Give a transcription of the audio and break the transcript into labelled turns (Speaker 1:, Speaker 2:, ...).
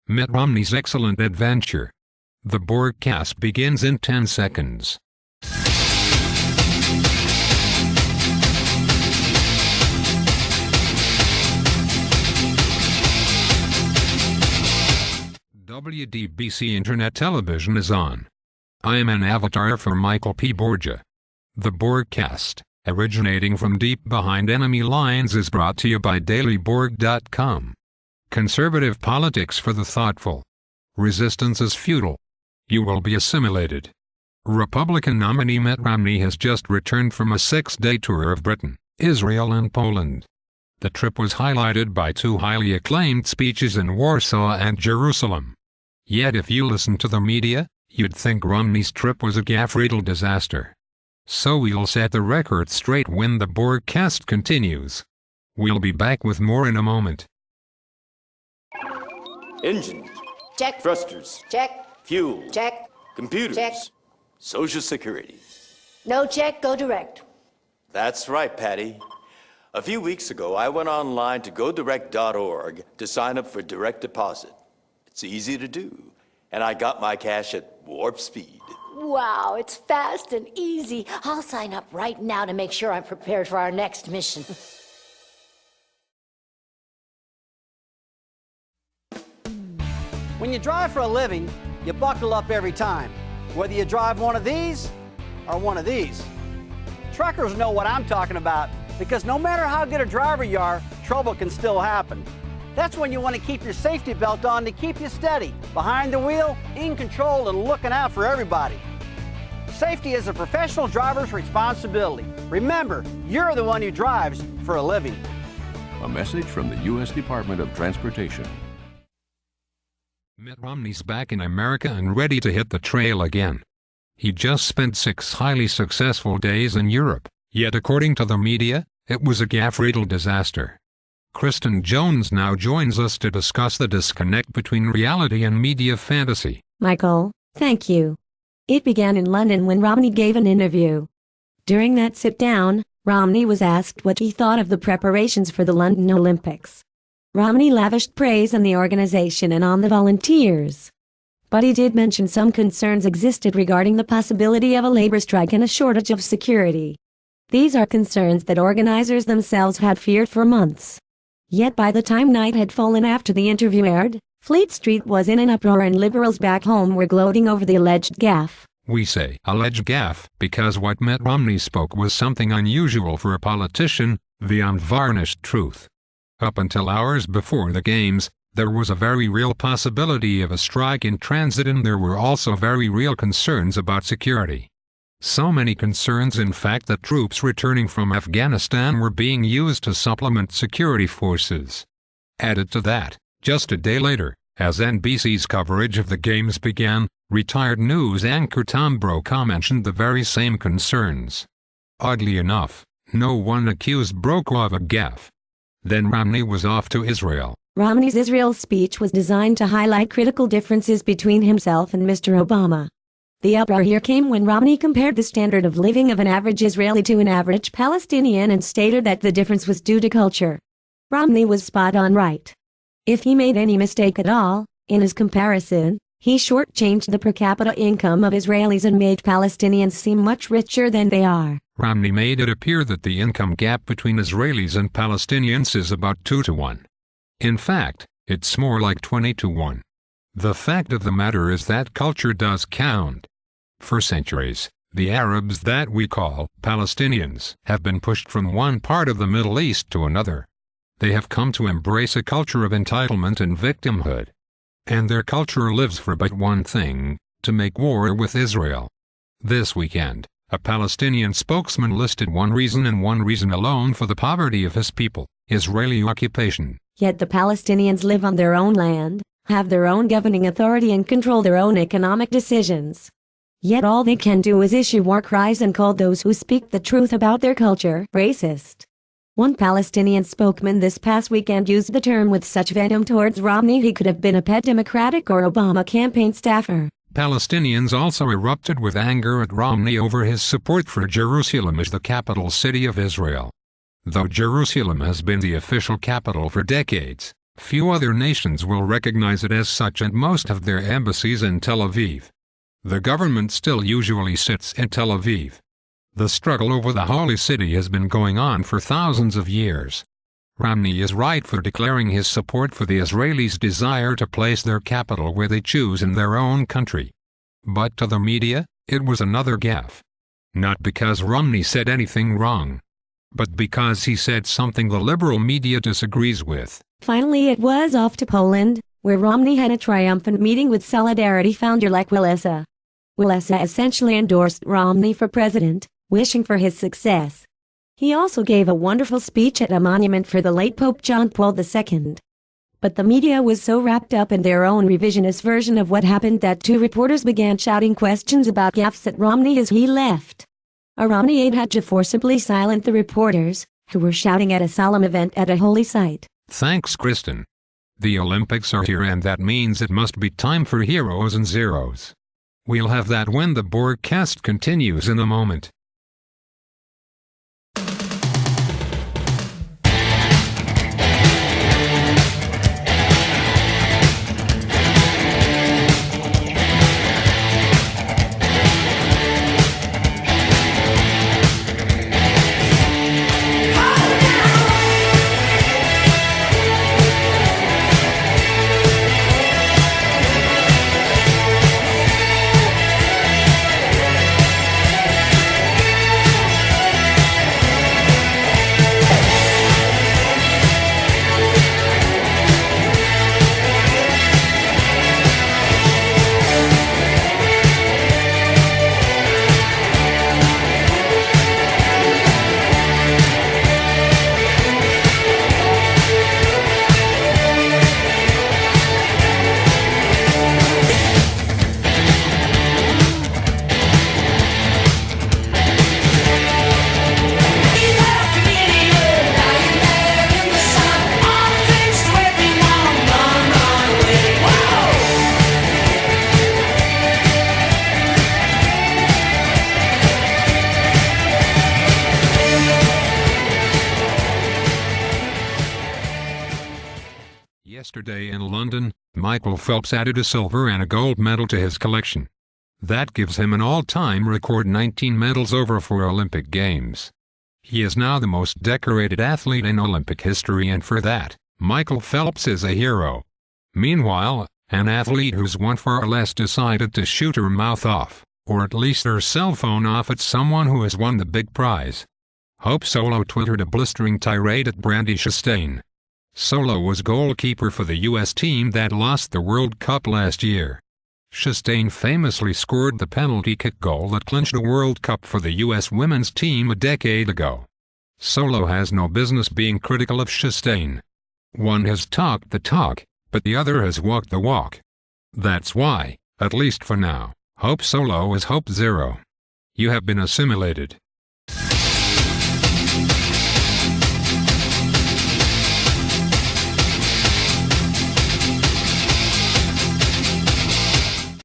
Speaker 1: Mitt Romney's excellent adventure. The broadcast begins in 10 seconds. WDBC Internet Television is on. I am an avatar for Michael P. Borgia. The broadcast, originating from deep behind enemy lines, is brought to you by dailyborg.com. Conservative politics for the thoughtful. Resistance is futile. You will be assimilated. Republican nominee Mitt Romney has just returned from a 6-day tour of Britain, Israel and Poland. The trip was highlighted by 2 highly acclaimed speeches in Warsaw and Jerusalem. Yet if you listen to the media, you'd think Romney's trip was a gaffe-riddled disaster. So we'll set the record straight when the broadcast continues. We'll be back with more in a moment.
Speaker 2: Engines.
Speaker 3: Check.
Speaker 2: Thrusters.
Speaker 3: Check.
Speaker 2: Fuel.
Speaker 3: Check.
Speaker 2: Computers.
Speaker 3: Check.
Speaker 2: Social Security.
Speaker 3: No check, go direct.
Speaker 2: That's right, Patty. A few weeks ago, I went online to godirect.org to sign up for direct deposit. It's easy to do, and I got my cash at warp speed.
Speaker 3: Wow, it's fast and easy. I'll sign up right now to make sure I'm prepared for our next mission.
Speaker 4: When you drive for a living, you buckle up every time, whether you drive one of these or one of these. Truckers know what I'm talking about, because no matter how good a driver you are, trouble can still happen. That's when you want to keep your safety belt on to keep you steady, behind the wheel, in control, and looking out for everybody. Safety is a professional driver's responsibility. Remember, you're the one who drives for a living.
Speaker 5: A message from the U.S. Department of Transportation.
Speaker 1: Mitt Romney's back in America and ready to hit the trail again. He just spent 6 highly successful days in Europe, yet according to the media, it was a gaffe-riddled disaster. Kristen Jones now joins us to discuss the disconnect between reality and media fantasy.
Speaker 6: Michael, thank you. It began in London when Romney gave an interview. During that sit-down, Romney was asked what he thought of the preparations for the London Olympics. Romney lavished praise on the organization and on the volunteers. But he did mention some concerns existed regarding the possibility of a labor strike and a shortage of security. These are concerns that organizers themselves had feared for months. Yet by the time night had fallen after the interview aired, Fleet Street was in an uproar and liberals back home were gloating over the alleged gaffe.
Speaker 1: We say alleged gaffe because what Mitt Romney spoke was something unusual for a politician, the unvarnished truth. Up until hours before the games, there was a very real possibility of a strike in transit, and there were also very real concerns about security. So many concerns, in fact, that troops returning from Afghanistan were being used to supplement security forces. Added to that, just a day later, as NBC's coverage of the games began, retired news anchor Tom Brokaw mentioned the very same concerns. Oddly enough, no one accused Brokaw of a gaffe. Then Romney was off to Israel.
Speaker 6: Romney's Israel speech was designed to highlight critical differences between himself and Mr. Obama. The uproar here came when Romney compared the standard of living of an average Israeli to an average Palestinian and stated that the difference was due to culture. Romney was spot on right. If he made any mistake at all, in his comparison, he shortchanged the per capita income of Israelis and made Palestinians seem much richer than they are.
Speaker 1: Romney made it appear that the income gap between Israelis and Palestinians is about 2 to 1. In fact, it's more like 20 to 1. The fact of the matter is that culture does count. For centuries, the Arabs that we call Palestinians have been pushed from one part of the Middle East to another. They have come to embrace a culture of entitlement and victimhood. And their culture lives for but one thing: to make war with Israel. This weekend, a Palestinian spokesman listed one reason and one reason alone for the poverty of his people: Israeli occupation.
Speaker 6: Yet the Palestinians live on their own land, have their own governing authority and control their own economic decisions. Yet all they can do is issue war cries and call those who speak the truth about their culture racist. One Palestinian spokesman this past weekend used the term with such venom towards Romney he could have been a pet Democratic or Obama campaign staffer.
Speaker 1: Palestinians also erupted with anger at Romney over his support for Jerusalem as the capital city of Israel. Though Jerusalem has been the official capital for decades, Few other nations will recognize it as such, and most have their embassies in Tel Aviv. The government still usually sits in Tel Aviv. The struggle over the holy city has been going on for thousands of years. Romney is right for declaring his support for the Israelis' desire to place their capital where they choose in their own country. But to the media, it was another gaffe. Not because Romney said anything wrong, but because he said something the liberal media disagrees with.
Speaker 6: Finally, it was off to Poland, where Romney had a triumphant meeting with Solidarity founder Lech Walesa. Walesa essentially endorsed Romney for president, wishing for his success. He also gave a wonderful speech at a monument for the late Pope John Paul II. But the media was so wrapped up in their own revisionist version of what happened that two reporters began shouting questions about gaffes at Romney as he left. A Romney aide had to forcibly silence the reporters, who were shouting at a solemn event at a holy site.
Speaker 1: Thanks, Kristen. The Olympics are here, and that means it must be time for heroes and zeros. We'll have that when the broadcast continues in a moment. Yesterday in London, Michael Phelps added a silver and a gold medal to his collection. That gives him an all-time record 19 medals over for Olympic Games. He is now the most decorated athlete in Olympic history, and for that, Michael Phelps is a hero. Meanwhile, an athlete who's won far less decided to shoot her mouth off, or at least her cell phone off, at someone who has won the big prize. Hope Solo twittered a blistering tirade at Brandy Chastain. Solo was goalkeeper for the U.S. team that lost the World Cup last year. Chastain famously scored the penalty kick goal that clinched a World Cup for the U.S. women's team a decade ago. Solo has no business being critical of Chastain. One has talked the talk, but the other has walked the walk. That's why, at least for now, Hope Solo is Hope Zero. You have been assimilated.